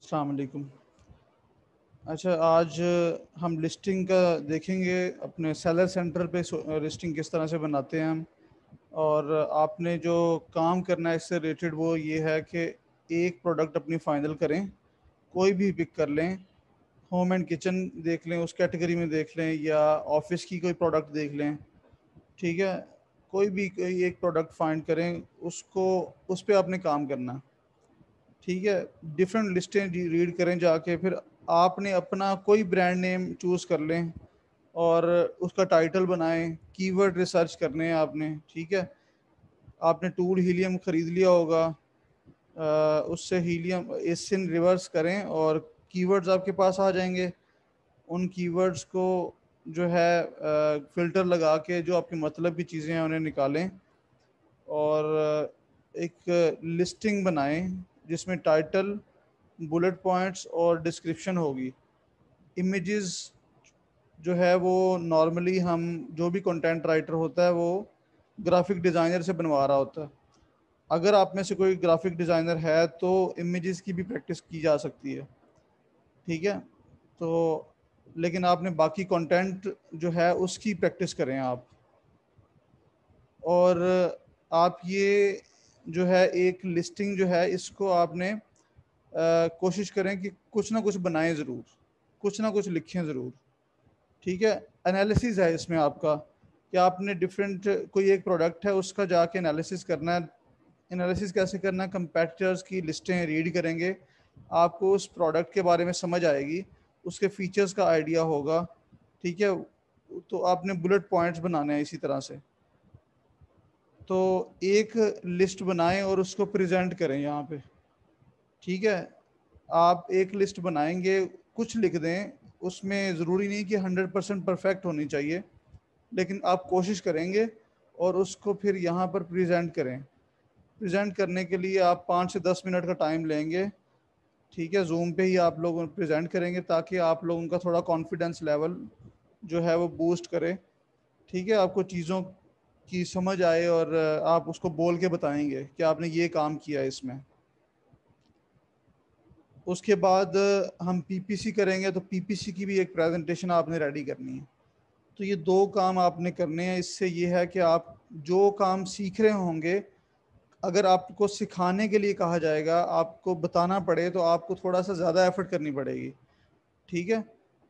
अस्सलाम वालेकुम। अच्छा, आज हम लिस्टिंग का देखेंगे। अपने सेलर सेंटर पे लिस्टिंग किस तरह से बनाते हैं हम। और आपने जो काम करना है इससे रिलेटेड वो ये है कि एक प्रोडक्ट अपनी फ़ाइनल करें, कोई भी पिक कर लें। होम एंड किचन देख लें, उस कैटेगरी में देख लें, या ऑफिस की कोई प्रोडक्ट देख लें। ठीक है, कोई एक प्रोडक्ट फाइंड करें, उसको उस पे आपने काम करना है। ठीक है, डिफरेंट लिस्टें रीड करें जाके, फिर आपने अपना कोई ब्रांड नेम चूज़ कर लें और उसका टाइटल बनाएं। कीवर्ड रिसर्च करने हैं आपने। ठीक है, आपने टूल हीलियम ख़रीद लिया होगा, उससे हीलियम एसिन रिवर्स करें और कीवर्ड्स आपके पास आ जाएंगे। उन कीवर्ड्स को जो है फ़िल्टर लगा के जो आपके मतलब की चीज़ें हैं उन्हें निकालें और एक लिस्टिंग बनाएं जिसमें टाइटल, बुलेट पॉइंट्स और डिस्क्रिप्शन होगी। इमेजेस जो है वो नॉर्मली हम जो भी कंटेंट राइटर होता है वो ग्राफिक डिज़ाइनर से बनवा रहा होता है। अगर आप में से कोई ग्राफिक डिज़ाइनर है तो इमेजेस की भी प्रैक्टिस की जा सकती है। ठीक है, तो लेकिन आपने बाकी कंटेंट जो है उसकी प्रैक्टिस करें आप। और आप ये जो है एक लिस्टिंग जो है इसको आपने कोशिश करें कि कुछ ना कुछ बनाएं ज़रूर, कुछ ना कुछ लिखें ज़रूर। ठीक है, एनालिसिस है इसमें आपका कि आपने डिफरेंट कोई एक प्रोडक्ट है उसका जाके एनालिसिस करना है। एनालिसिस कैसे करना है? कंपेटिटर्स की लिस्टें रीड करेंगे, आपको उस प्रोडक्ट के बारे में समझ आएगी, उसके फीचर्स का आइडिया होगा। ठीक है, तो आपने बुलेट पॉइंट्स बनाने हैं इसी तरह से। तो एक लिस्ट बनाएं और उसको प्रेजेंट करें यहाँ पे। ठीक है, आप एक लिस्ट बनाएंगे, कुछ लिख दें, उसमें ज़रूरी नहीं कि 100% परफेक्ट होनी चाहिए, लेकिन आप कोशिश करेंगे और उसको फिर यहाँ पर प्रेजेंट करें। प्रेजेंट करने के लिए आप 5 से 10 मिनट का टाइम लेंगे। ठीक है, जूम पे ही आप लोग प्रेजेंट करेंगे ताकि आप लोगों का थोड़ा कॉन्फिडेंस लेवल जो है वो बूस्ट करे। ठीक है, आपको चीज़ों की समझ आए और आप उसको बोल के बताएंगे कि आपने ये काम किया है इसमें। उसके बाद हम पीपीसी करेंगे, तो पीपीसी की भी एक प्रेजेंटेशन आपने रेडी करनी है। तो ये दो काम आपने करने हैं। इससे ये है कि आप जो काम सीख रहे होंगे, अगर आपको सिखाने के लिए कहा जाएगा, आपको बताना पड़े, तो आपको थोड़ा सा ज़्यादा एफर्ट करनी पड़ेगी। ठीक है,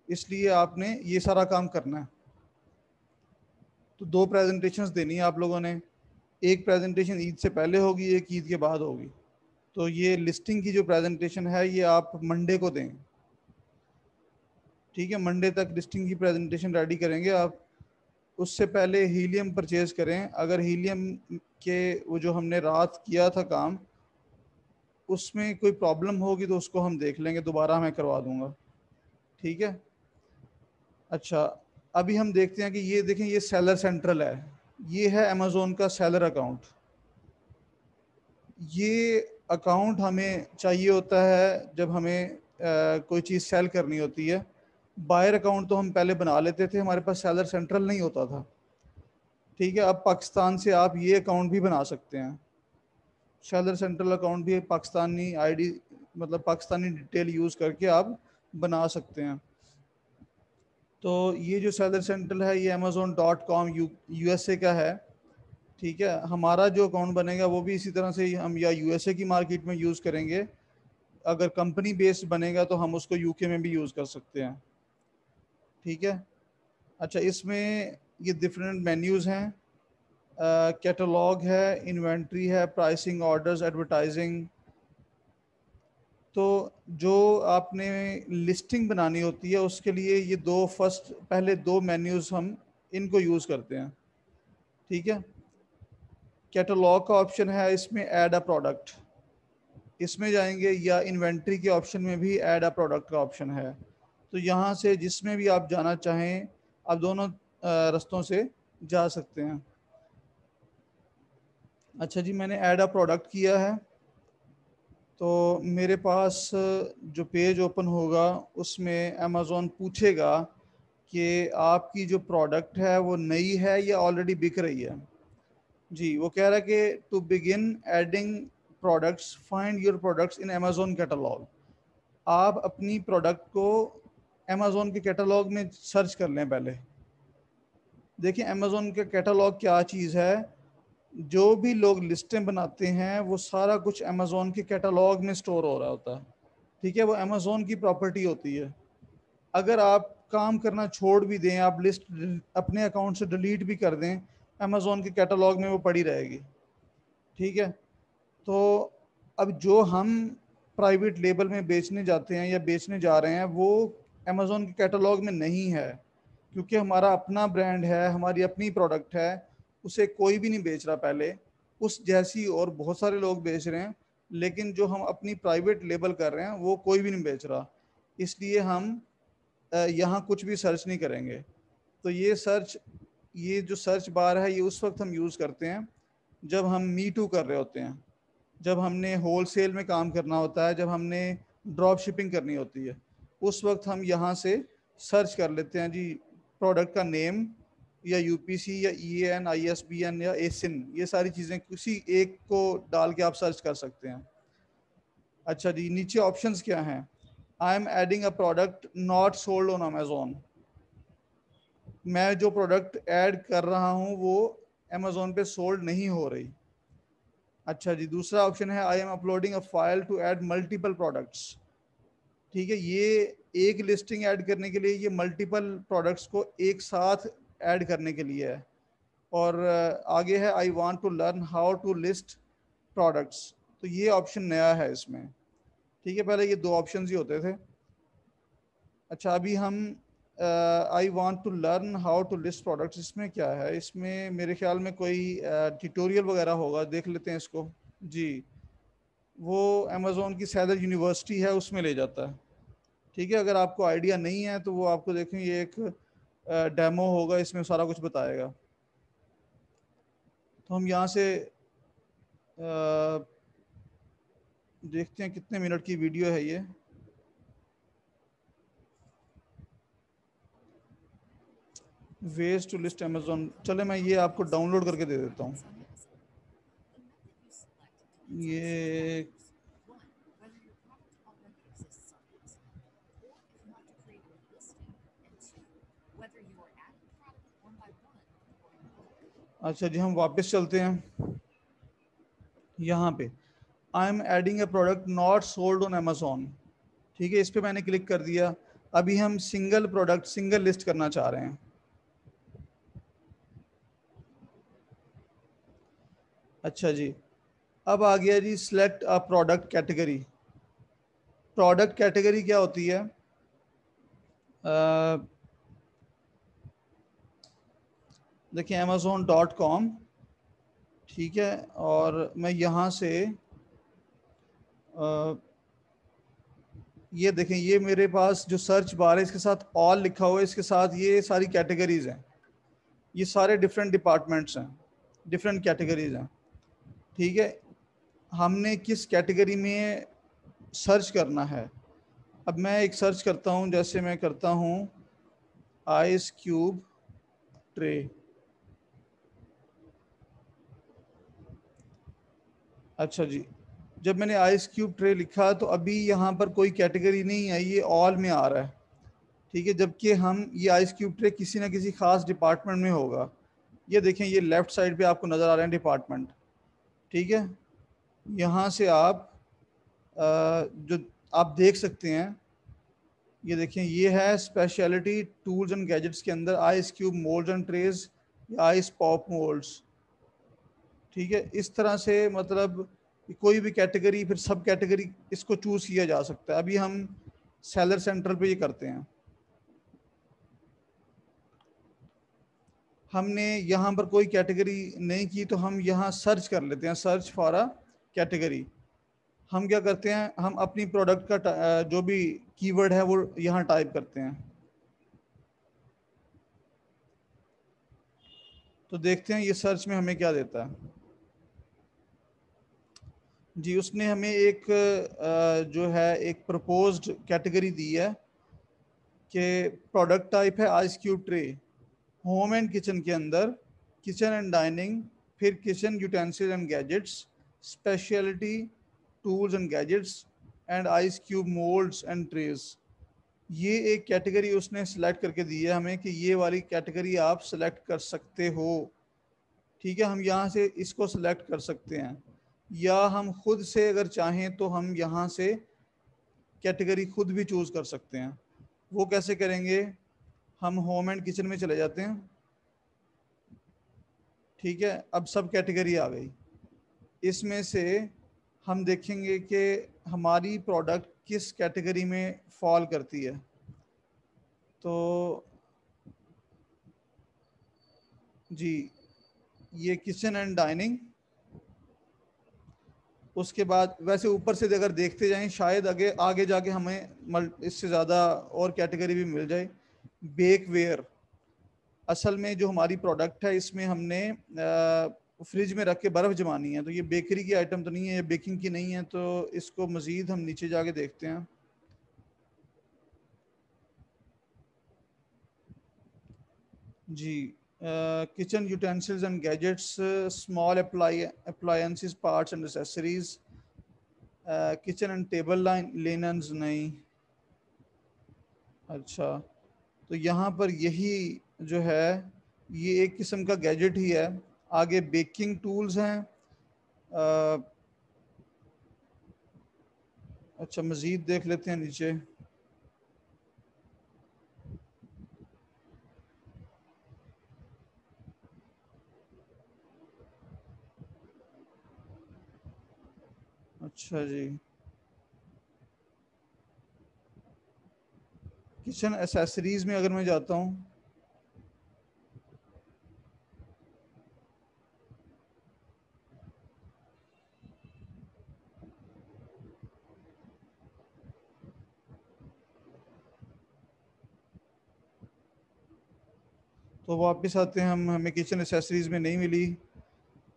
इसलिए आपने ये सारा काम करना है। तो दो प्रेजेंटेशंस देनी है आप लोगों ने। एक प्रेजेंटेशन ईद से पहले होगी, एक ईद के बाद होगी। तो ये लिस्टिंग की जो प्रेजेंटेशन है ये आप मंडे को दें। ठीक है, मंडे तक लिस्टिंग की प्रेजेंटेशन रेडी करेंगे आप। उससे पहले हीलियम परचेज करें। अगर हीलियम के वो जो हमने रात किया था काम, उसमें कोई प्रॉब्लम होगी तो उसको हम देख लेंगे, दोबारा मैं करवा दूंगा। ठीक है, अच्छा, अभी हम देखते हैं कि ये देखें, ये सेलर सेंट्रल है, ये है अमेज़ोन का सेलर अकाउंट। ये अकाउंट हमें चाहिए होता है जब हमें कोई चीज़ सेल करनी होती है। बायर अकाउंट तो हम पहले बना लेते थे, हमारे पास सेलर सेंट्रल नहीं होता था। ठीक है, अब पाकिस्तान से आप ये अकाउंट भी बना सकते हैं। सेलर सेंट्रल अकाउंट भी पाकिस्तानी आईडी, मतलब पाकिस्तानी डिटेल यूज़ करके आप बना सकते हैं। तो ये जो सेलर सेंट्रल है ये amazon.com यूएसए का है। ठीक है, हमारा जो अकाउंट बनेगा वो भी इसी तरह से हम या यूएसए की मार्केट में यूज़ करेंगे। अगर कंपनी बेस्ड बनेगा तो हम उसको यूके में भी यूज़ कर सकते हैं। ठीक है, अच्छा, इसमें ये डिफरेंट मेन्यूज़ हैं। कैटलॉग है, इन्वेंट्री है, प्राइसिंग, ऑर्डर्स, एडवर्टाइजिंग। तो जो आपने लिस्टिंग बनानी होती है उसके लिए ये पहले दो मेन्यूज़ हम इनको यूज़ करते हैं। ठीक है, कैटलॉग का ऑप्शन है, इसमें ऐड अ प्रोडक्ट, इसमें जाएंगे, या इन्वेंट्री के ऑप्शन में भी ऐड अ प्रोडक्ट का ऑप्शन है। तो यहाँ से जिसमें भी आप जाना चाहें, आप दोनों रास्तों से जा सकते हैं। अच्छा जी, मैंने ऐड अ प्रोडक्ट किया है, तो मेरे पास जो पेज ओपन होगा उसमें अमेज़ॉन पूछेगा कि आपकी जो प्रोडक्ट है वो नई है या ऑलरेडी बिक रही है। जी, वो कह रहा है कि to begin adding products, find your products in Amazon catalogue. आप अपनी प्रोडक्ट को अमेज़ोन के कैटलॉग में सर्च कर लें पहले। देखिए अमेज़ोन के कैटलॉग क्या चीज़ है, जो भी लोग लिस्टें बनाते हैं वो सारा कुछ अमेज़ोन के कैटलॉग में स्टोर हो रहा होता है, ठीक है? वो अमेज़ोन की प्रॉपर्टी होती है। अगर आप काम करना छोड़ भी दें, आप लिस्ट अपने अकाउंट से डिलीट भी कर दें, अमेज़ोन के कैटलॉग में वो पड़ी रहेगी, ठीक है? तो अब जो हम प्राइवेट लेबल में बेचने जाते हैं या बेचने जा रहे हैं, वो अमेज़ोन के कैटलॉग में नहीं है, क्योंकि हमारा अपना ब्रांड है, हमारी अपनी प्रोडक्ट है, उसे कोई भी नहीं बेच रहा पहले। उस जैसी और बहुत सारे लोग बेच रहे हैं, लेकिन जो हम अपनी प्राइवेट लेबल कर रहे हैं वो कोई भी नहीं बेच रहा। इसलिए हम यहाँ कुछ भी सर्च नहीं करेंगे। तो ये जो सर्च बार है, ये उस वक्त हम यूज़ करते हैं जब हम मी टू कर रहे होते हैं, जब हमने होलसेल में काम करना होता है, जब हमने ड्रॉप शिपिंग करनी होती है, उस वक्त हम यहाँ से सर्च कर लेते हैं जी, प्रोडक्ट का नेम या यूपीसी या ईएन, आईएसबीएन या एसिन, ये सारी चीज़ें किसी एक को डाल के आप सर्च कर सकते हैं। अच्छा जी, नीचे ऑप्शंस क्या हैं? I am adding a product not sold on Amazon. मैं जो प्रोडक्ट ऐड कर रहा हूँ वो अमेजोन पे सोल्ड नहीं हो रही। अच्छा जी, दूसरा ऑप्शन है I am uploading a file to add multiple products. ठीक है, ये एक लिस्टिंग ऐड करने के लिए, ये मल्टीपल प्रोडक्ट्स को एक साथ ऐड करने के लिए है। और आगे है I want to learn how to list products. तो ये ऑप्शन नया है इसमें, ठीक है? पहले ये दो ऑप्शन ही होते थे। अच्छा, अभी हम I want to learn how to list products, इसमें क्या है? इसमें मेरे ख्याल में कोई ट्यूटोरियल वगैरह होगा, देख लेते हैं इसको। जी, वो अमेज़ोन की सैलर यूनिवर्सिटी है, उसमें ले जाता है, ठीक है? अगर आपको आइडिया नहीं है तो वो आपको देखें, ये एक डेमो होगा, इसमें सारा कुछ बताएगा। तो हम यहाँ से देखते हैं कितने मिनट की वीडियो है ये। वेज टू लिस्ट अमेज़ोन, चले मैं ये आपको डाउनलोड करके दे देता हूँ। ये अच्छा जी, हम वापस चलते हैं यहाँ पे। I am adding A product not sold on Amazon, ठीक है? इस पे मैंने क्लिक कर दिया। अभी हम सिंगल प्रोडक्ट सिंगल लिस्ट करना चाह रहे हैं। अच्छा जी, अब आ गया जी select a product category. Product category क्या होती है? देखिए amazon.com, ठीक है? और मैं यहाँ से ये देखें, ये मेरे पास जो सर्च बार है इसके साथ ऑल लिखा हुआ है, इसके साथ ये सारी कैटेगरीज हैं, ये सारे डिफरेंट डिपार्टमेंट्स हैं, डिफरेंट कैटेगरीज हैं, ठीक है? हमने किस कैटेगरी में सर्च करना है? अब मैं एक सर्च करता हूँ, जैसे मैं करता हूँ आइस क्यूब ट्रे। अच्छा जी, जब मैंने आइस क्यूब ट्रे लिखा तो अभी यहाँ पर कोई कैटेगरी नहीं आई, ये ऑल में आ रहा है, ठीक है? जबकि हम ये आइस क्यूब ट्रे किसी ना किसी खास डिपार्टमेंट में होगा। ये देखें, ये लेफ्ट साइड पे आपको नज़र आ रहे हैं डिपार्टमेंट, ठीक है? यहाँ से आप जो आप देख सकते हैं, ये देखें, ये है स्पेशलिटी टूल्स एंड गैजेट्स के अंदर ice cube moulds and trays या आइस पॉप मोल्ड्स, ठीक है? इस तरह से मतलब कोई भी कैटेगरी, फिर सब कैटेगरी इसको चूज़ किया जा सकता है। अभी हम सेलर सेंटर पे ये करते हैं। हमने यहाँ पर कोई कैटेगरी नहीं की तो हम यहाँ सर्च कर लेते हैं, सर्च फॉर अ कैटेगरी। हम क्या करते हैं, हम अपनी प्रोडक्ट का जो भी कीवर्ड है वो यहाँ टाइप करते हैं। तो देखते हैं ये सर्च में हमें क्या देता है। जी, उसने हमें एक जो है एक प्रपोज्ड कैटेगरी दी है कि प्रोडक्ट टाइप है ice cube tray, home and kitchen के अंदर किचन एंड डाइनिंग, फिर kitchen utensil and gadgets, speciality tools and gadgets, and ice cube moulds and trays. ये एक कैटेगरी उसने सिलेक्ट करके दी है हमें कि ये वाली कैटेगरी आप सिलेक्ट कर सकते हो। ठीक है, हम यहाँ से इसको सिलेक्ट कर सकते हैं, या हम खुद से अगर चाहें तो हम यहाँ से कैटेगरी खुद भी चूज कर सकते हैं। वो कैसे करेंगे? हम होम एंड किचन में चले जाते हैं। ठीक है, अब सब कैटेगरी आ गई। इसमें से हम देखेंगे कि हमारी प्रोडक्ट किस कैटेगरी में फॉल करती है। तो जी, ये किचन एंड डाइनिंग। उसके बाद वैसे ऊपर से अगर देखते जाएं शायद आगे आगे जाके हमें इससे ज़्यादा और कैटेगरी भी मिल जाए। बेक वेयर, असल में जो हमारी प्रोडक्ट है इसमें हमने फ्रिज में रख के बर्फ़ जमानी है, तो ये बेकरी की आइटम तो नहीं है, ये बेकिंग की नहीं है। तो इसको मज़ीद हम नीचे जाके देखते हैं। जी, kitchen utensils and gadgets, small appliances parts and accessories, kitchen and table line linens नहीं। अच्छा, तो यहाँ पर यही जो है ये एक किस्म का गैजेट ही है। आगे बेकिंग टूल्स हैं। अच्छा, मज़ीद देख लेते हैं नीचे। अच्छा जी, किचन एसेसरीज़ में अगर मैं जाता हूँ, तो वापस आते हैं हम, हमें किचन एसेसरीज़ में नहीं मिली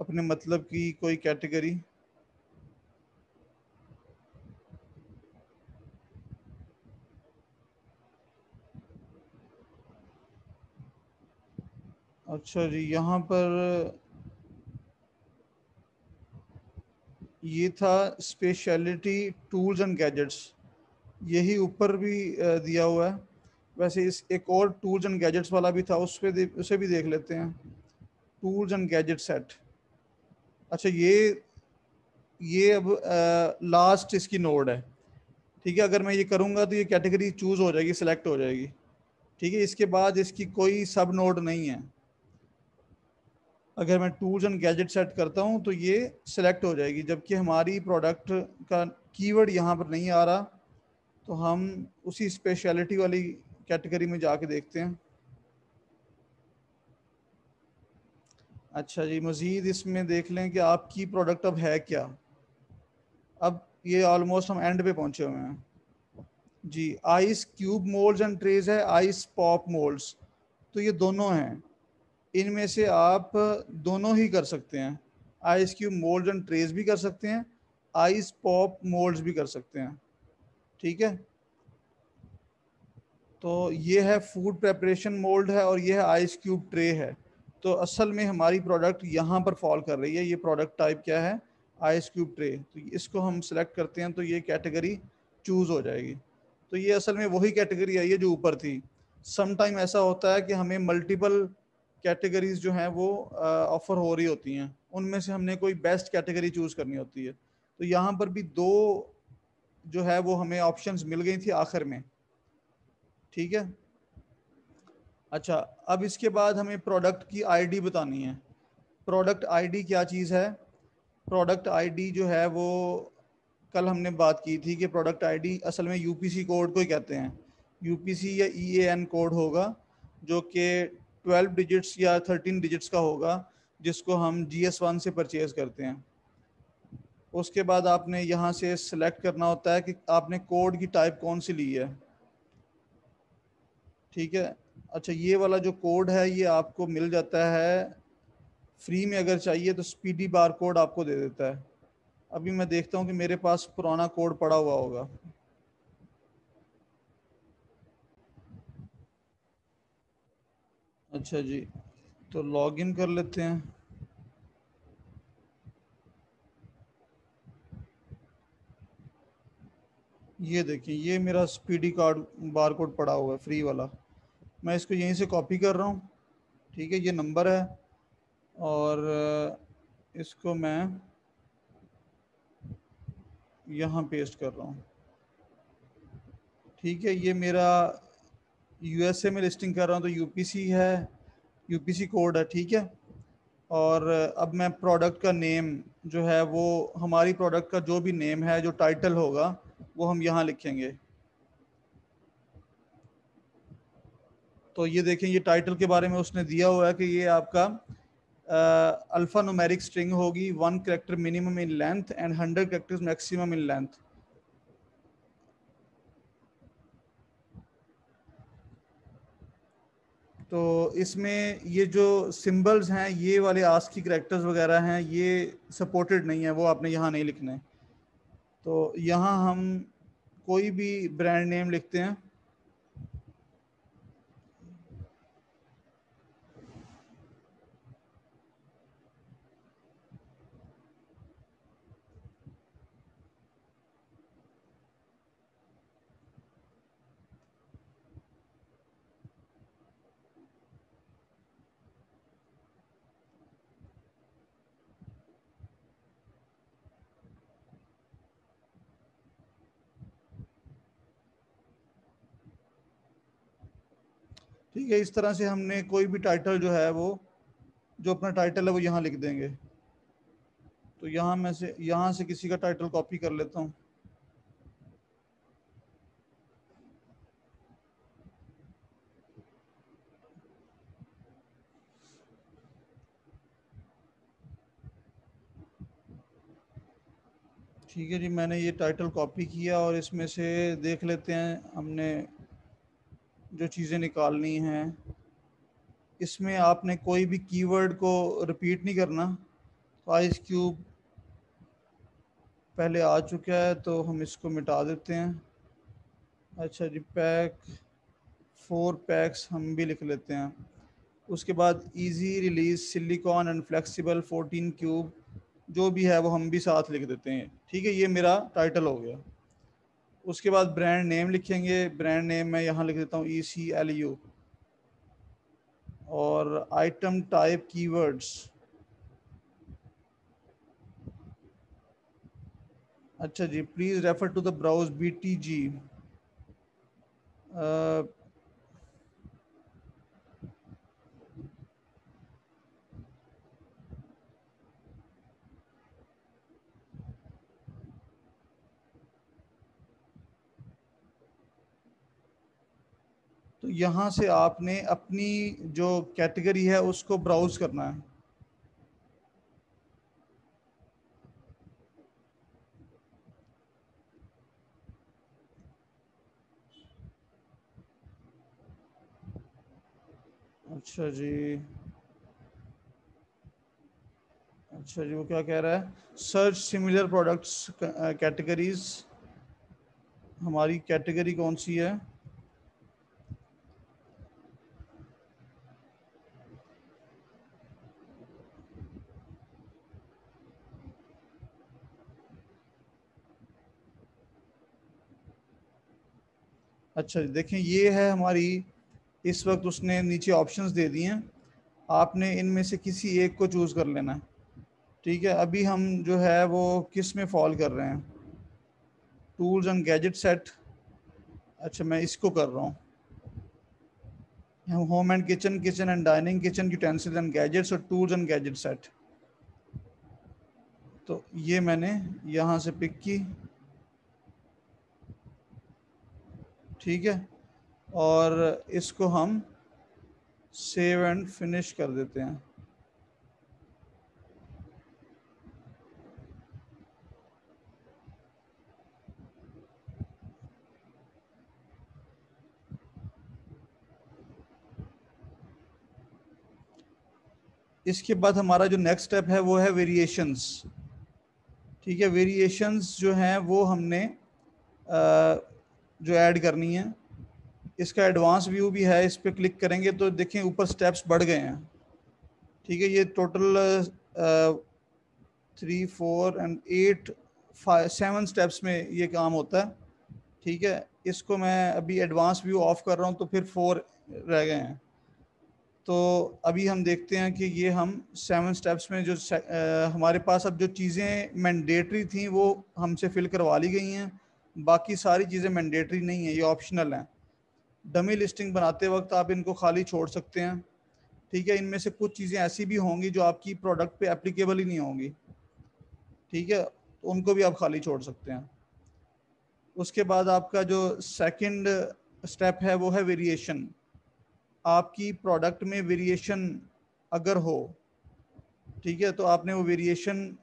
अपने मतलब की कोई कैटेगरी। अच्छा जी, यहाँ पर ये था स्पेशलिटी टूल्स एंड गैजेट्स, यही ऊपर भी दिया हुआ है। वैसे इस एक और टूल्स एंड गैजेट्स वाला भी था, उसे भी देख लेते हैं। Tools and gadget set. अच्छा, ये अब लास्ट इसकी नोड है। ठीक है, अगर मैं ये करूँगा तो ये कैटेगरी चूज़ हो जाएगी, सिलेक्ट हो जाएगी। ठीक है, इसके बाद इसकी कोई सब नोड नहीं है। अगर मैं टूल्स एंड गैजेट सेट करता हूँ तो ये सिलेक्ट हो जाएगी, जबकि हमारी प्रोडक्ट का कीवर्ड यहाँ पर नहीं आ रहा। तो हम उसी स्पेशलिटी वाली कैटेगरी में जाके देखते हैं। अच्छा जी, मज़ीद इसमें देख लें कि आपकी प्रोडक्ट अब है क्या। अब ये ऑलमोस्ट हम एंड पे पहुंचे हुए हैं। जी, ice cube moulds and trays है, आइस पॉप मोल्ड्स, तो ये दोनों हैं। इनमें से आप दोनों ही कर सकते हैं, ice cube moulds and trays भी कर सकते हैं, आइस पॉप मोल्ड्स भी कर सकते हैं। ठीक है, तो ये है फूड प्रेपरेशन मोल्ड है और ये है आइस क्यूब ट्रे है। तो असल में हमारी प्रोडक्ट यहाँ पर फॉल कर रही है। ये प्रोडक्ट टाइप क्या है? Ice cube tray. तो इसको हम सेलेक्ट करते हैं तो ये कैटेगरी चूज़ हो जाएगी। तो ये असल में वही कैटेगरी आई है जो ऊपर थी। सम टाइम ऐसा होता है कि हमें मल्टीपल कैटेगरीज जो हैं वो ऑफर हो रही होती हैं, उनमें से हमने कोई बेस्ट कैटेगरी चूज़ करनी होती है। तो यहाँ पर भी दो जो है वो हमें ऑप्शंस मिल गई थी आखिर में। ठीक है, अच्छा, अब इसके बाद हमें प्रोडक्ट की आईडी बतानी है। प्रोडक्ट आईडी क्या चीज़ है? प्रोडक्ट आईडी जो है वो कल हमने बात की थी कि प्रोडक्ट आईडी असल में यूपीसी कोड को ही कहते हैं। यूपीसी या ईएएन कोड होगा जो कि 12 डिजिट्स या 13 डिजिट्स का होगा, जिसको हम GS1 से परचेज करते हैं। उसके बाद आपने यहाँ से सिलेक्ट करना होता है कि आपने कोड की टाइप कौन सी ली है। ठीक है, अच्छा, ये वाला जो कोड है ये आपको मिल जाता है फ्री में, अगर चाहिए तो स्पीडी बार कोड आपको दे देता है। अभी मैं देखता हूँ कि मेरे पास पुराना कोड पड़ा हुआ होगा। अच्छा जी, तो लॉगिन कर लेते हैं। ये देखिए, ये मेरा स्पीडी कार्ड बार कोड पड़ा हुआ है फ्री वाला। मैं इसको यहीं से कॉपी कर रहा हूँ। ठीक है, ये नंबर है और इसको मैं यहाँ पेस्ट कर रहा हूँ। ठीक है, ये मेरा यूएसए में लिस्टिंग कर रहा हूँ तो यूपीसी है, यूपीसी कोड है। ठीक है, और अब मैं प्रोडक्ट का नेम जो है वो, हमारी प्रोडक्ट का जो भी नेम है, जो टाइटल होगा वो हम यहाँ लिखेंगे। तो ये देखें, ये टाइटल के बारे में उसने दिया हुआ है कि ये आपका अल्फा न्यूमेरिक स्ट्रिंग होगी, 1 character minimum in length and 100 characters maximum in length. तो इसमें ये जो सिंबल्स हैं, ये वाले आस्की कैरेक्टर्स वगैरह हैं, ये सपोर्टेड नहीं है, वो आपने यहाँ नहीं लिखने। तो यहाँ हम कोई भी ब्रांड नेम लिखते हैं। ठीक है, इस तरह से हमने कोई भी टाइटल जो है वो, जो अपना टाइटल है वो यहाँ लिख देंगे। तो यहाँ से किसी का टाइटल कॉपी कर लेता हूँ। ठीक है जी, मैंने ये टाइटल कॉपी किया और इसमें से देख लेते हैं हमने जो चीज़ें निकालनी हैं। इसमें आपने कोई भी कीवर्ड को रिपीट नहीं करना। तो आइस क्यूब पहले आ चुका है तो हम इसको मिटा देते हैं। अच्छा जी, पैक 4 पैक्स हम भी लिख लेते हैं। उसके बाद easy release silicon and flexible 14 cube, जो भी है वो हम भी साथ लिख देते हैं। ठीक है, ये मेरा टाइटल हो गया। उसके बाद ब्रांड नेम लिखेंगे। ब्रांड नेम मैं यहाँ लिख देता हूँ ECLU। और आइटम टाइप कीवर्ड्स, अच्छा जी, please refer to the browse BTG। तो यहाँ से आपने अपनी जो कैटेगरी है उसको ब्राउज करना है। अच्छा जी, अच्छा जी, वो क्या कह रहा है? Search similar products categories. हमारी कैटेगरी कौन सी है? अच्छा जी, देखें, ये है हमारी। इस वक्त उसने नीचे ऑप्शंस दे दिए हैं, आपने इनमें से किसी एक को चूज़ कर लेना है। ठीक है, अभी हम जो है वो किस में फॉल कर रहे हैं? Tools and gadget set. अच्छा, मैं इसको कर रहा हूँ, home and kitchen, kitchen and dining, kitchen utensils and gadgets और टूल्स एंड गैजेट सेट। तो ये मैंने यहाँ से पिक की। ठीक है, और इसको हम सेव एंड फिनिश कर देते हैं। इसके बाद हमारा जो नेक्स्ट स्टेप है वो है वेरिएशंस। ठीक है, वेरिएशंस जो हैं वो हमने जो ऐड करनी है। इसका एडवांस व्यू भी है, इस पर क्लिक करेंगे तो देखें ऊपर स्टेप्स बढ़ गए हैं। ठीक है, ये टोटल 3 4 एंड 8 5 7 स्टेप्स में ये काम होता है। ठीक है, इसको मैं अभी एडवांस व्यू ऑफ कर रहा हूँ तो फिर 4 रह गए हैं। तो अभी हम देखते हैं कि ये हम 7 स्टेप्स में जो हमारे पास अब जो चीज़ें मैंडेटरी थी वो हमसे फिल करवा ली गई हैं, बाकी सारी चीज़ें मैंडेटरी नहीं है, ये ऑप्शनल हैं। डमी लिस्टिंग बनाते वक्त आप इनको खाली छोड़ सकते हैं। ठीक है, इनमें से कुछ चीज़ें ऐसी भी होंगी जो आपकी प्रोडक्ट पे एप्लीकेबल ही नहीं होंगी। ठीक है, तो उनको भी आप खाली छोड़ सकते हैं। उसके बाद आपका जो सेकंड स्टेप है वो है वेरिएशन। आपकी प्रोडक्ट में वेरिएशन अगर हो, ठीक है, तो आपने वो वेरिएशन,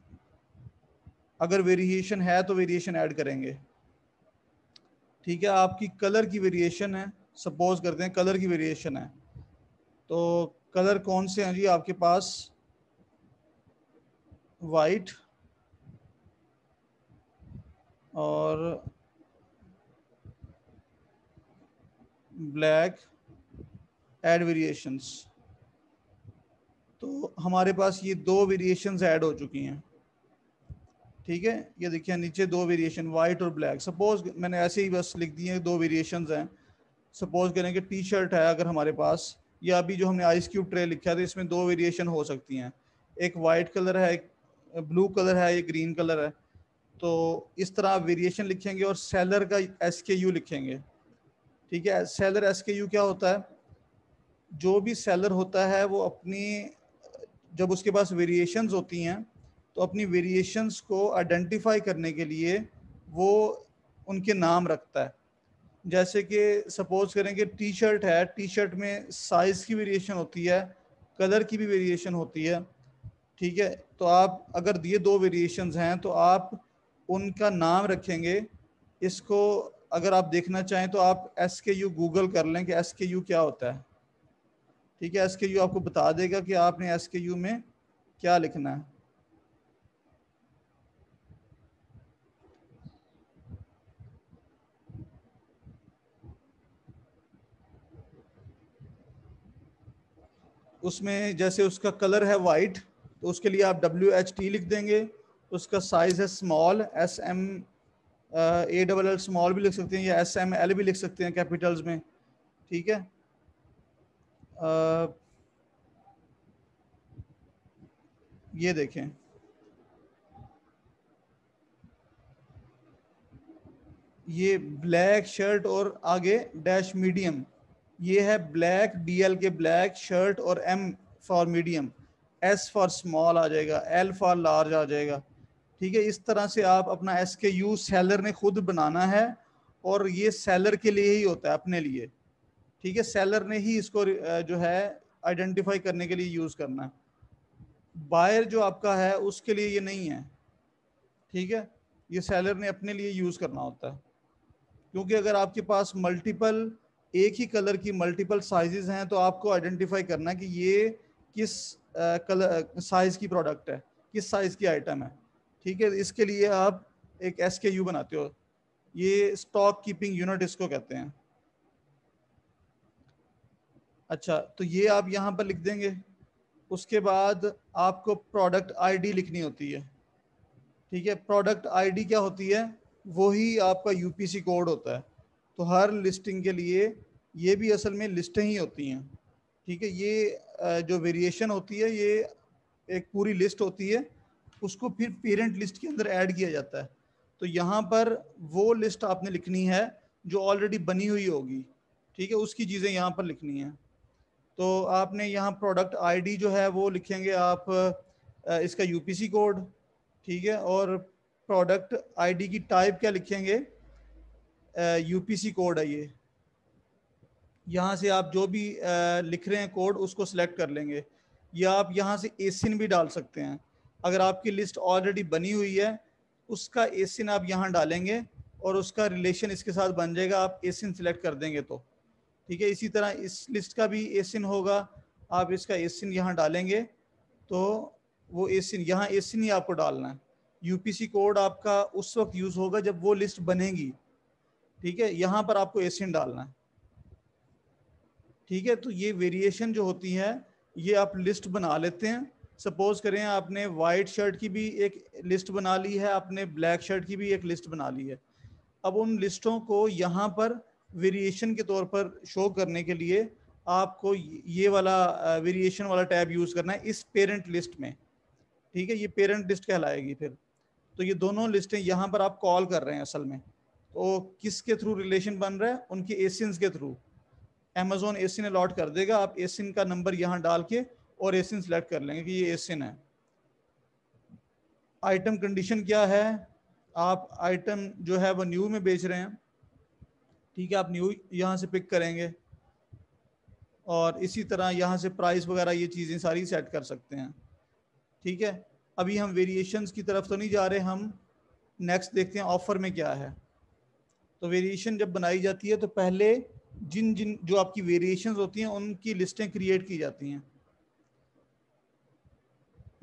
अगर वेरिएशन है तो वेरिएशन ऐड करेंगे। ठीक है, आपकी कलर की वेरिएशन है, सपोज करते हैं कलर की वेरिएशन है, तो कलर कौन से हैं जी आपके पास? वाइट और ब्लैक, ऐड वेरिएशंस। तो हमारे पास ये 2 वेरिएशंस ऐड हो चुकी हैं। ठीक है, ये देखिए नीचे 2 वेरिएशन वाइट और ब्लैक। सपोज मैंने ऐसे ही बस लिख दिए 2 वेरिएशंस हैं। सपोज करें कि टी शर्ट है अगर हमारे पास, या अभी जो हमने आइस क्यूब ट्रे लिखा है तो इसमें 2 वेरिएशन हो सकती हैं, एक वाइट कलर है, एक ब्लू कलर है, एक ग्रीन कलर है। तो इस तरह आप वेरिएशन लिखेंगे और सेलर का SKU लिखेंगे। ठीक है, सेलर SKU क्या होता है? जो भी सेलर होता है वो अपनी, जब उसके पास वेरिएशंस होती हैं तो अपनी वेरिएशंस को आइडेंटिफाई करने के लिए वो उनके नाम रखता है। जैसे कि सपोज करें कि टी शर्ट है, टी शर्ट में साइज़ की वेरिएशन होती है, कलर की भी वेरिएशन होती है। ठीक है, तो आप अगर ये 2 वेरिएशंस हैं तो आप उनका नाम रखेंगे। इसको अगर आप देखना चाहें तो आप SKU गूगल कर लें कि SKU क्या होता है। ठीक है, SKU आपको बता देगा कि आपने SKU में क्या लिखना है। उसमें जैसे उसका कलर है वाइट, तो उसके लिए आप WHT लिख देंगे। उसका साइज है स्मॉल, SMALL स्मॉल भी लिख सकते हैं, या SML भी लिख सकते हैं कैपिटल्स में। ठीक है, ये देखें, ये ब्लैक शर्ट और आगे डैश मीडियम, ये है ब्लैक, DL के ब्लैक शर्ट, और M for medium, S for small आ जाएगा, L फॉर लार्ज आ जाएगा। ठीक है, इस तरह से आप अपना SKU सेलर ने खुद बनाना है, और ये सेलर के लिए ही होता है, अपने लिए। ठीक है, सेलर ने ही इसको जो है आइडेंटिफाई करने के लिए यूज़ करना है। बायर जो आपका है उसके लिए ये नहीं है। ठीक है, ये सेलर ने अपने लिए यूज़ करना होता है, क्योंकि अगर आपके पास मल्टीपल, एक ही कलर की मल्टीपल साइजेस हैं तो आपको आइडेंटिफाई करना है कि ये किस कलर साइज की प्रोडक्ट है, किस साइज की आइटम है। ठीक है, इसके लिए आप एक SKU बनाते हो, ये स्टॉक कीपिंग यूनिट इसको कहते हैं। अच्छा, तो ये आप यहाँ पर लिख देंगे। उसके बाद आपको प्रोडक्ट ID लिखनी होती है। ठीक है, प्रोडक्ट ID क्या होती है? वही आपका UPC कोड होता है। तो हर लिस्टिंग के लिए ये भी असल में लिस्टें ही होती हैं। ठीक है, ये जो वेरिएशन होती है ये एक पूरी लिस्ट होती है, उसको फिर पेरेंट लिस्ट के अंदर ऐड किया जाता है। तो यहाँ पर वो लिस्ट आपने लिखनी है जो ऑलरेडी बनी हुई होगी। ठीक है, उसकी चीज़ें यहाँ पर लिखनी है। तो आपने यहाँ प्रोडक्ट ID जो है वो लिखेंगे आप, इसका UPC कोड। ठीक है, और प्रोडक्ट ID की टाइप क्या लिखेंगे? UPC कोड है ये। यहाँ से आप जो भी लिख रहे हैं कोड उसको सिलेक्ट कर लेंगे, या आप यहाँ से एसिन भी डाल सकते हैं। अगर आपकी लिस्ट ऑलरेडी बनी हुई है उसका एसिन आप यहाँ डालेंगे और उसका रिलेशन इसके साथ बन जाएगा, आप एसिन सिलेक्ट कर देंगे तो। ठीक है, इसी तरह इस लिस्ट का भी एसिन होगा, आप इसका एसिन यहाँ डालेंगे तो वो एसिन, यहाँ एसिन ही आपको डालना है। UPC कोड आपका उस वक्त यूज़ होगा जब वो लिस्ट बनेगी। ठीक है, यहाँ पर आपको एसिन डालना है। ठीक है, तो ये वेरिएशन जो होती है ये आप लिस्ट बना लेते हैं। सपोज करें आपने वाइट शर्ट की भी एक लिस्ट बना ली है, आपने ब्लैक शर्ट की भी एक लिस्ट बना ली है। अब उन लिस्टों को यहाँ पर वेरिएशन के तौर पर शो करने के लिए आपको ये वाला वेरिएशन वाला टैब यूज करना है इस पेरेंट लिस्ट में, ठीक है, ये पेरेंट लिस्ट कहलाएगी फिर। तो ये दोनों लिस्टें यहाँ पर आप कॉल कर रहे हैं असल में, तो किसके थ्रू रिलेशन बन रहा है, उनके एसिन्स के थ्रू। अमेजोन एसिन अलॉट कर देगा, आप एसिन का नंबर यहाँ डाल के और एसिन सेलेक्ट कर लेंगे कि ये एसिन है। आइटम कंडीशन क्या है, आप आइटम जो है वो न्यू में बेच रहे हैं, ठीक है, आप न्यू यहाँ से पिक करेंगे और इसी तरह यहाँ से प्राइस वगैरह ये चीज़ें सारी सेट कर सकते हैं, ठीक है। अभी हम वेरिएशंस की तरफ तो नहीं जा रहे, हम नेक्स्ट देखते हैं ऑफर में क्या है। तो वेरिएशन जब बनाई जाती है तो पहले जिन जिन जो आपकी वेरिएशंस होती हैं उनकी लिस्टें क्रिएट की जाती हैं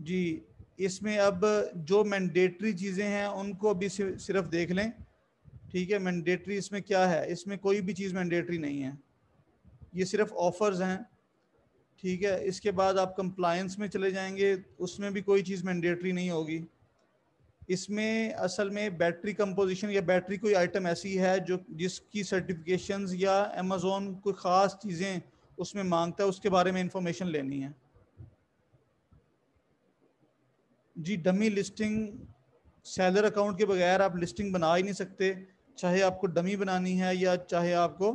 जी। इसमें अब जो मैंडेटरी चीज़ें हैं उनको अभी सिर्फ देख लें, ठीक है। मैंडेटरी इसमें क्या है, इसमें कोई भी चीज़ मैंडेटरी नहीं है, ये सिर्फ ऑफर्स हैं, ठीक है। इसके बाद आप कंप्लायंस में चले जाएंगे, उसमें भी कोई चीज़ मैंडेटरी नहीं होगी। इसमें असल में बैटरी कंपोजिशन या बैटरी कोई आइटम ऐसी है जो जिसकी सर्टिफिकेशंस या अमेज़ॉन कोई ख़ास चीज़ें उसमें मांगता है, उसके बारे में इंफॉर्मेशन लेनी है जी। डमी लिस्टिंग, सेलर अकाउंट के बगैर आप लिस्टिंग बना ही नहीं सकते, चाहे आपको डमी बनानी है या चाहे आपको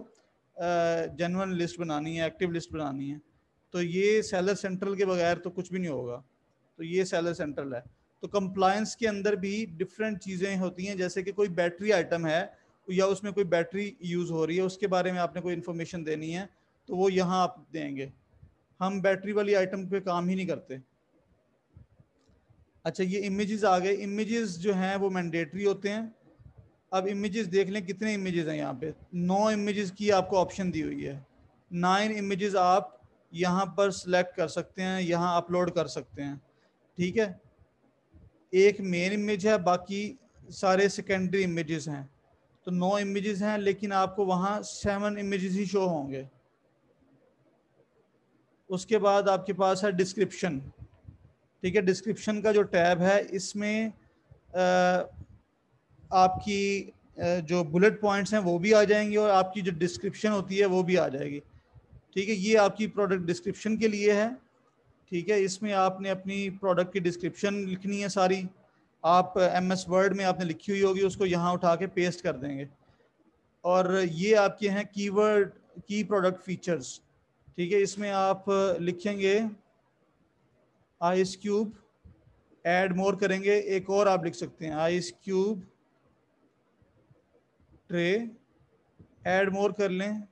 जेन्युइन लिस्ट बनानी है, एक्टिव लिस्ट बनानी है। तो ये सेलर सेंट्रल के बगैर तो कुछ भी नहीं होगा, तो ये सेलर सेंट्रल है। तो कंप्लायंस के अंदर भी डिफरेंट चीज़ें होती हैं, जैसे कि कोई बैटरी आइटम है या उसमें कोई बैटरी यूज़ हो रही है, उसके बारे में आपने कोई इन्फॉर्मेशन देनी है तो वो यहाँ आप देंगे। हम बैटरी वाली आइटम पे काम ही नहीं करते। अच्छा, ये इमेजेस आ गए, इमेजेस जो हैं वो मैंडेटरी होते हैं। अब इमेजेस देख लें कितने इमेजेस हैं यहाँ पे, 9 इमेजेस की आपको ऑप्शन दी हुई है। 9 इमेजेस आप यहाँ पर सिलेक्ट कर सकते हैं, यहाँ अपलोड कर सकते हैं, ठीक है। एक मेन इमेज है, बाकी सारे सेकेंडरी इमेजेस हैं। तो 9 इमेजेस हैं, लेकिन आपको वहाँ 7 इमेजेस ही शो होंगे। उसके बाद आपके पास है डिस्क्रिप्शन, ठीक है। डिस्क्रिप्शन का जो टैब है इसमें आपकी जो बुलेट पॉइंट्स हैं वो भी आ जाएंगे और आपकी जो डिस्क्रिप्शन होती है वो भी आ जाएगी, ठीक है। ये आपकी प्रोडक्ट डिस्क्रिप्शन के लिए है, ठीक है। इसमें आपने अपनी प्रोडक्ट की डिस्क्रिप्शन लिखनी है सारी, आप MS वर्ड में आपने लिखी हुई होगी, उसको यहाँ उठा के पेस्ट कर देंगे। और ये आपके हैं कीवर्ड, की प्रोडक्ट फीचर्स, ठीक है। इसमें आप लिखेंगे आइस क्यूब, ऐड मोर करेंगे, एक और आप लिख सकते हैं ice cube tray, add more कर लें,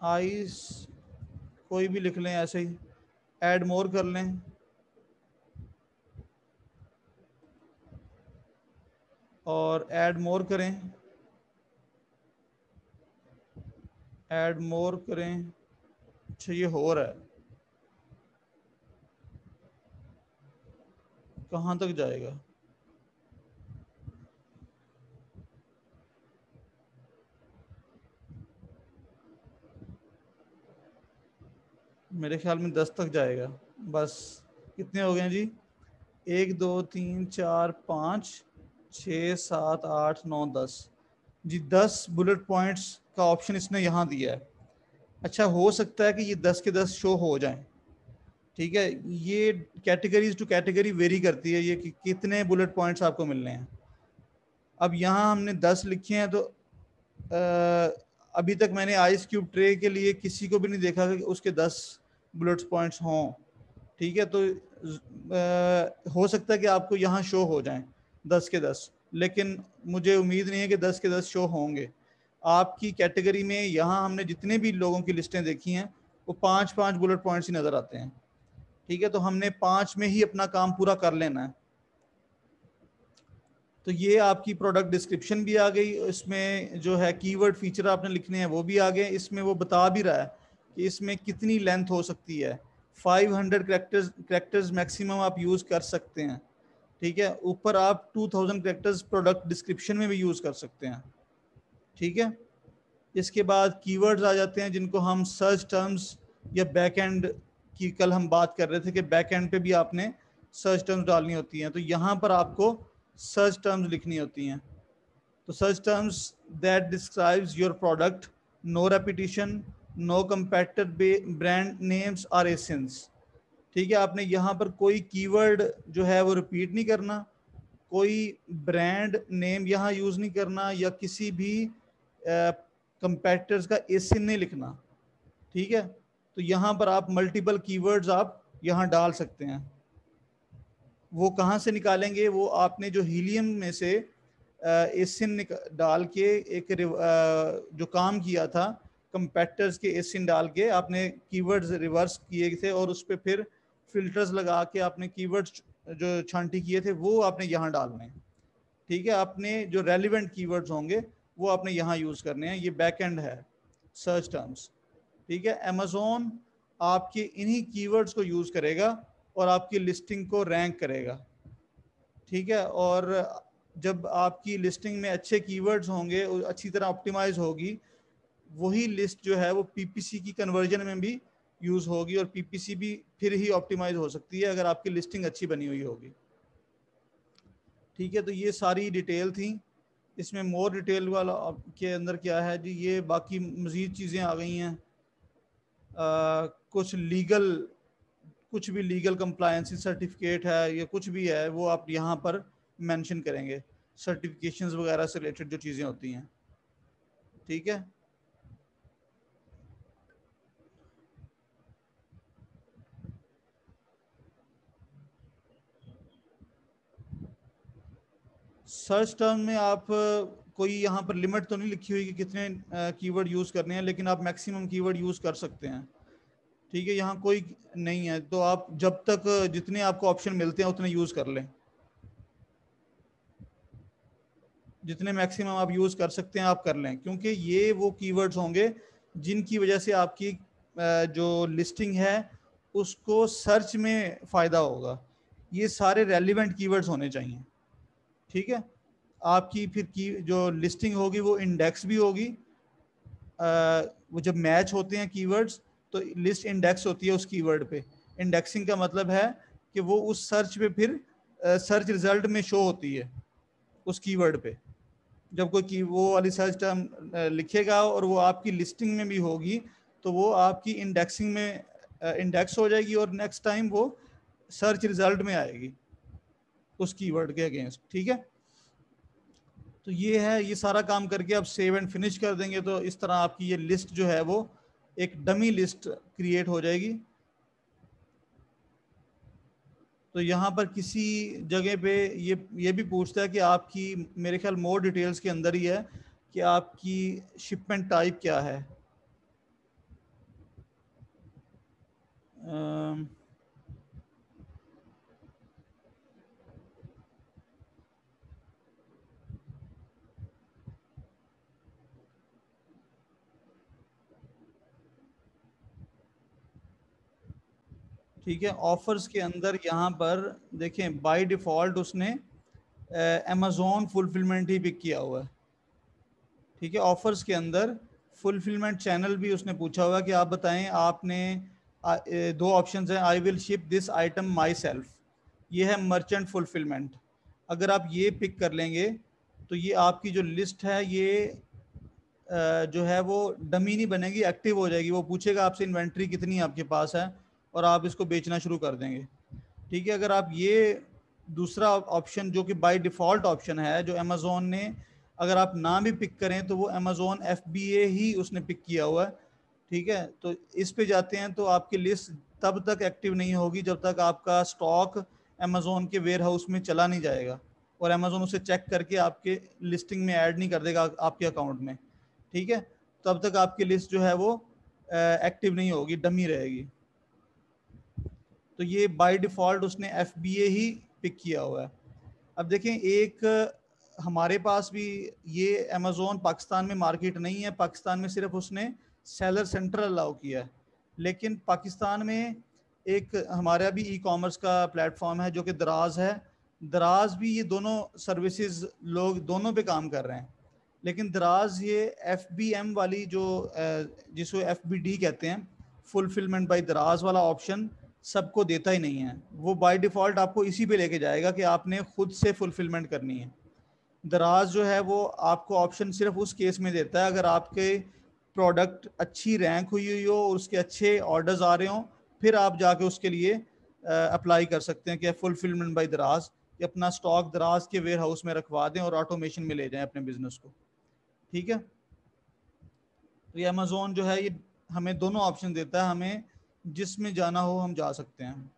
आइस कोई भी लिख लें ऐसे ही, ऐड मोर कर लें, और ऐड मोर करें, ऐड मोर करें। अच्छा, ये हो रहा है, कहाँ तक जाएगा? मेरे ख्याल में 10 तक जाएगा बस। कितने हो गए जी? 1 2 3 4 5 6 7 8 9 10 जी। 10 बुलेट पॉइंट्स का ऑप्शन इसने यहाँ दिया है। अच्छा, हो सकता है कि ये 10 के 10 शो हो जाएं, ठीक है। ये कैटेगरीज टू कैटेगरी वेरी करती है, ये कि कितने बुलेट पॉइंट्स आपको मिलने हैं। अब यहाँ हमने 10 लिखे हैं, तो अभी तक मैंने आइस क्यूब ट्रे के लिए किसी को भी नहीं देखा कि उसके 10 बुलेट पॉइंट्स हों, ठीक है। तो हो सकता है कि आपको यहाँ शो हो जाएं 10 के 10, लेकिन मुझे उम्मीद नहीं है कि 10 के 10 शो होंगे। आपकी कैटेगरी में यहाँ हमने जितने भी लोगों की लिस्टें देखी हैं वो 5-5 बुलेट पॉइंट्स ही नज़र आते हैं, ठीक है। तो हमने 5 में ही अपना काम पूरा कर लेना है। तो ये आपकी प्रोडक्ट डिस्क्रिप्शन भी आ गई, इसमें जो है कीवर्ड फीचर आपने लिखने हैं वो भी आ गए। इसमें वो बता भी रहा है कि इसमें कितनी लेंथ हो सकती है, 500 कैरेक्टर्स मैक्सिमम आप यूज़ कर सकते हैं, ठीक है। ऊपर आप 2000 कैरेक्टर्स प्रोडक्ट डिस्क्रिप्शन में भी यूज़ कर सकते हैं, ठीक है। इसके बाद कीवर्ड्स आ जाते हैं जिनको हम सर्च टर्म्स या बैक एंड की, कल हम बात कर रहे थे कि बैक एंड पे भी आपने सर्च टर्म्स डालनी होती हैं। तो यहाँ पर आपको सर्च टर्म्स लिखनी होती हैं। तो search terms that describes your product, no repetition, no competitor brand names are essence. ठीक है, आपने यहाँ पर कोई कीवर्ड जो है वो रिपीट नहीं करना, कोई ब्रांड नेम यहाँ यूज़ नहीं करना, या किसी भी कंपेटिटर्स का एसिन नहीं लिखना। ठीक है, तो यहाँ पर आप मल्टीपल कीवर्ड्स आप यहाँ डाल सकते हैं। वो कहाँ से निकालेंगे? वो आपने जो हीलियम में से एसिन डाल के एक जो काम किया था, कंपेटिटर्स के एसिन डाल के आपने कीवर्ड्स रिवर्स किए थे, और उस पर फिर फिल्टर्स लगा के आपने कीवर्ड्स जो छांटी किए थे वो आपने यहाँ डालने हैं। ठीक है, आपने जो रेलिवेंट कीवर्ड्स होंगे वो आपने यहाँ यूज़ करने हैं। ये बैक एंड है सर्च टर्म्स। ठीक है, अमेज़ॉन आपके इन्हीं कीवर्ड्स को यूज़ करेगा और आपकी लिस्टिंग को रैंक करेगा। ठीक है, और जब आपकी लिस्टिंग में अच्छे कीवर्ड्स होंगे, अच्छी तरह ऑप्टिमाइज होगी, वही लिस्ट जो है वो पीपीसी की कन्वर्जन में भी यूज़ होगी, और पीपीसी भी फिर ही ऑप्टिमाइज हो सकती है अगर आपकी लिस्टिंग अच्छी बनी हुई होगी। ठीक है, तो ये सारी डिटेल थी। इसमें मोर डिटेल वाला के अंदर क्या है जी, ये बाकी मज़ीद चीज़ें आ गई हैं। कुछ भी लीगल कंप्लायंसी सर्टिफिकेट है या कुछ भी है, वो आप यहाँ पर मेंशन करेंगे, सर्टिफिकेशंस वगैरह से रिलेटेड जो चीज़ें होती हैं। ठीक है, सर्च टर्म में आप कोई यहाँ पर लिमिट तो नहीं लिखी हुई कि कितने कीवर्ड यूज़ करने हैं, लेकिन आप मैक्सिमम कीवर्ड यूज़ कर सकते हैं। ठीक है, यहाँ कोई नहीं है, तो आप जब तक जितने आपको ऑप्शन मिलते हैं उतने यूज़ कर लें। जितने मैक्सिमम आप यूज़ कर सकते हैं आप कर लें, क्योंकि ये वो कीवर्ड्स होंगे जिनकी वजह से आपकी जो लिस्टिंग है उसको सर्च में फ़ायदा होगा। ये सारे रेलिवेंट कीवर्ड्स होने चाहिए। ठीक है, आपकी फिर की जो लिस्टिंग होगी वो इंडेक्स भी होगी। वो जब मैच होते हैं कीवर्ड्स तो लिस्ट इंडेक्स होती है उस कीवर्ड पे। इंडेक्सिंग का मतलब है कि वो उस सर्च पे फिर सर्च रिजल्ट में शो होती है उस कीवर्ड पे। जब कोई की वो वाली सर्च टर्म लिखेगा और वो आपकी लिस्टिंग में भी होगी, तो वो आपकी इंडेक्सिंग में इंडेक्स हो जाएगी, और नेक्स्ट टाइम वो सर्च रिजल्ट में आएगी उस कीवर्ड के अगेंस्ट। ठीक है, तो ये है, ये सारा काम करके आप सेव एंड फिनिश कर देंगे, तो इस तरह आपकी ये लिस्ट जो है वो एक डमी लिस्ट क्रिएट हो जाएगी। तो यहाँ पर किसी जगह पे ये भी पूछता है कि आपकी, मेरे ख्याल मोर डिटेल्स के अंदर ही है, कि आपकी शिपमेंट टाइप क्या है। ठीक है, ऑफर्स के अंदर यहाँ पर देखें, बाय डिफ़ॉल्ट उसने अमेज़ॉन फुलफिलमेंट ही पिक किया हुआ है। ठीक है, ऑफर्स के अंदर फुलफिलमेंट चैनल भी उसने पूछा हुआ कि आप बताएं, आपने दो ऑप्शंस हैं, I will ship this item my self, ये है मर्चेंट फुलफिलमेंट। अगर आप ये पिक कर लेंगे तो ये आपकी जो लिस्ट है ये जो है वो डमी नहीं बनेगी, एक्टिव हो जाएगी। वो पूछेगा आपसे इन्वेंट्री कितनी आपके पास है, और आप इसको बेचना शुरू कर देंगे। ठीक है, अगर आप ये दूसरा ऑप्शन जो कि बाय डिफ़ॉल्ट ऑप्शन है जो अमेज़ॉन ने, अगर आप ना भी पिक करें तो वो अमेज़ॉन FBA ही उसने पिक किया हुआ है। ठीक है, तो इस पे जाते हैं तो आपकी लिस्ट तब तक एक्टिव नहीं होगी जब तक आपका स्टॉक अमेज़ॉन के वेयर हाउस में चला नहीं जाएगा, और अमेज़ॉन उसे चेक करके आपके लिस्टिंग में ऐड नहीं कर देगा आपके अकाउंट में। ठीक है, तब तक आपकी लिस्ट जो है वो एक्टिव नहीं होगी, डमी रहेगी। तो ये बाय डिफ़ॉल्ट उसने FBA ही पिक किया हुआ है। अब देखें, एक हमारे पास भी ये अमेज़ॉन पाकिस्तान में मार्केट नहीं है, पाकिस्तान में सिर्फ उसने सेलर सेंटर अलाउ किया है। लेकिन पाकिस्तान में एक हमारा भी ई-कॉमर्स का प्लेटफॉर्म है जो कि दराज है। दराज भी ये दोनों सर्विसेज लोग दोनों पे काम कर रहे हैं, लेकिन दराज ये FBM वाली जो जिसको FBD कहते हैं, फुलफिलमेंट बाय दराज वाला ऑप्शन सबको देता ही नहीं है। वो बाय डिफ़ॉल्ट आपको इसी पे लेके जाएगा कि आपने खुद से फुलफिलमेंट करनी है। दराज जो है वो आपको ऑप्शन सिर्फ उस केस में देता है अगर आपके प्रोडक्ट अच्छी रैंक हुई हुई हो और उसके अच्छे ऑर्डर्स आ रहे हों, फिर आप जाके उसके लिए अप्लाई कर सकते हैं कि फुलफिलमेंट बाय दराज, कि अपना स्टॉक दराज के वेयर हाउस में रखवा दें और ऑटोमेशन में ले जाएं अपने बिजनेस को। ठीक है, तो ये अमेजोन जो है ये हमें दोनों ऑप्शन देता है, हमें जिसमें जाना हो हम जा सकते हैं।